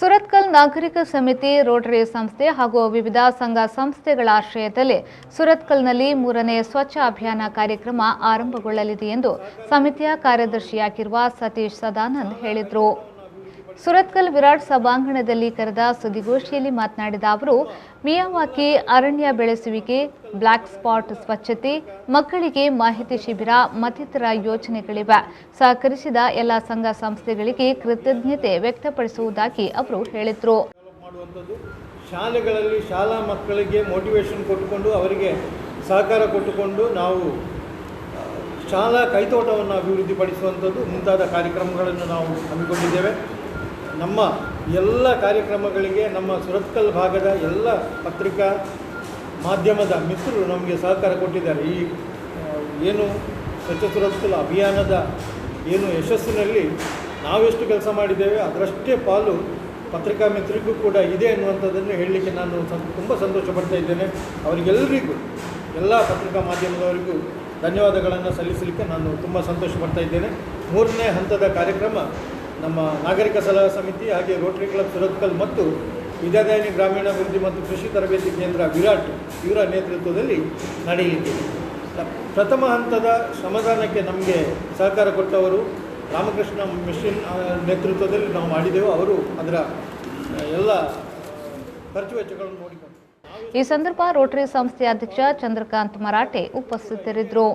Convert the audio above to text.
ಸುರತ್ಕಲ್ ನಾಗರಿಕ ಸಮಿತಿ, ರೋಟರಿ ಸಂಸ್ಥೆ ಹಾಗೂ ವಿವಿಧ ಸಂಘ ಸಂಸ್ಥೆಗಳ ಆಶ್ರಯದಲ್ಲಿ ಸುರತ್ಕಲ್ನಲ್ಲಿ 3ನೇ ಸ್ವಚ್ಛ ಅಭಿಯಾನ ಕಾರ್ಯಕ್ರಮ ಆರಂಭಗೊಳ್ಳಲಿದೆ ಎಂದು ಸಮಿತಿಯ ಕಾರ್ಯದರ್ಶಿಯಾಗಿರುವ ಸತೀಶ್ ಸದಾನಂದ್ ಹೇಳಿದರು. ಸುರತ್ಕಲ್ ವಿರಾಟ್ ಸಭಾಂಗಣದಲ್ಲಿ ಕರೆದ ಸುದ್ದಿಗೋಷ್ಠಿಯಲ್ಲಿ ಮಾತನಾಡಿದ ಅವರು, ಮಿಯಾವಾಕಿ ಅರಣ್ಯ ಬೆಳೆಸುವಿಕೆ, ಬ್ಲಾಕ್ ಸ್ಪಾಟ್ ಸ್ವಚ್ಛತೆ, ಮಕ್ಕಳಿಗೆ ಮಾಹಿತಿ ಶಿಬಿರ ಮತ್ತಿತರ ಯೋಜನೆಗಳಿವೆ. ಸಹಕರಿಸಿದ ಎಲ್ಲ ಸಂಘ ಸಂಸ್ಥೆಗಳಿಗೆ ಕೃತಜ್ಞತೆ ವ್ಯಕ್ತಪಡಿಸುವುದಾಗಿ ಅವರು ಹೇಳಿದರು. ಶಾಲೆಗಳಲ್ಲಿ ಶಾಲಾ ಮಕ್ಕಳಿಗೆ ಮೋಟಿವೇಶನ್ ಕೊಟ್ಟುಕೊಂಡು ಅವರಿಗೆ ಸಹಕಾರ ಕೊಟ್ಟುಕೊಂಡು ನಾವು ಶಾಲಾ ಕೈತೋಟವನ್ನು ಅಭಿವೃದ್ಧಿಪಡಿಸುವಂಥದ್ದು ಮುಂತಾದ ಕಾರ್ಯಕ್ರಮಗಳನ್ನು ನಾವು ಹಮ್ಮಿಕೊಂಡಿದ್ದೇವೆ. ನಮ್ಮ ಎಲ್ಲ ಕಾರ್ಯಕ್ರಮಗಳಿಗೆ ನಮ್ಮ ಸುರತ್ಕಲ್ ಭಾಗದ ಎಲ್ಲ ಪತ್ರಿಕಾ ಮಾಧ್ಯಮದ ಮಿತ್ರರು ನಮಗೆ ಸಹಕಾರ ಕೊಟ್ಟಿದ್ದಾರೆ. ಈ ಏನು ಸ್ವಚ್ಛ ಸುರತ್ಕಲ್ ಅಭಿಯಾನದ ಏನು ಯಶಸ್ಸಿನಲ್ಲಿ ನಾವೆಷ್ಟು ಕೆಲಸ ಮಾಡಿದ್ದೇವೆ ಅದರಷ್ಟೇ ಪಾಲು ಪತ್ರಿಕಾ ಮಿತ್ರರಿಗೂ ಕೂಡ ಇದೆ ಅನ್ನುವಂಥದ್ದನ್ನು ಹೇಳಲಿಕ್ಕೆ ನಾನು ತುಂಬ ಸಂತೋಷ ಪಡ್ತಾ ಇದ್ದೇನೆ. ಅವರಿಗೆಲ್ಲರಿಗೂ ಎಲ್ಲ ಪತ್ರಿಕಾ ಮಾಧ್ಯಮದವರಿಗೂ ಧನ್ಯವಾದಗಳನ್ನು ಸಲ್ಲಿಸಲಿಕ್ಕೆ ನಾನು ತುಂಬ ಸಂತೋಷ ಪಡ್ತಾ ಇದ್ದೇನೆ. 3ನೇ ಹಂತದ ಕಾರ್ಯಕ್ರಮ ನಮ್ಮ ನಾಗರಿಕ ಸಲಹಾ ಸಮಿತಿ ಹಾಗೆ ರೋಟರಿ ಕ್ಲಬ್ ಸುರತ್ಕಲ್ ಮತ್ತು ವಿದ್ಯಾದಾಯಿನಿ ಗ್ರಾಮೀಣಾಭಿವೃದ್ಧಿ ಮತ್ತು ಕೃಷಿ ತರಬೇತಿ ಕೇಂದ್ರ ವಿರಾಟ್ ಇವರ ನೇತೃತ್ವದಲ್ಲಿ ನಡೆಯಲಿದೆ. ಪ್ರಥಮ ಹಂತದ ಶ್ರಮದಾನಕ್ಕೆ ನಮಗೆ ಸಹಕಾರ ಕೊಟ್ಟವರು ರಾಮಕೃಷ್ಣ ಮಿಷನ್ ನೇತೃತ್ವದಲ್ಲಿ ನಾವು ಮಾಡಿದೆವು. ಅವರು ಅದರ ಎಲ್ಲ ಖರ್ಚು ವೆಚ್ಚಗಳನ್ನು ನೋಡಿಕೊಂಡು ಈ ಸಂದರ್ಭ ರೋಟರಿ ಸಂಸ್ಥೆ ಅಧ್ಯಕ್ಷ ಚಂದ್ರಕಾಂತ್ ಮರಾಠೆ ಉಪಸ್ಥಿತರಿದ್ದರು.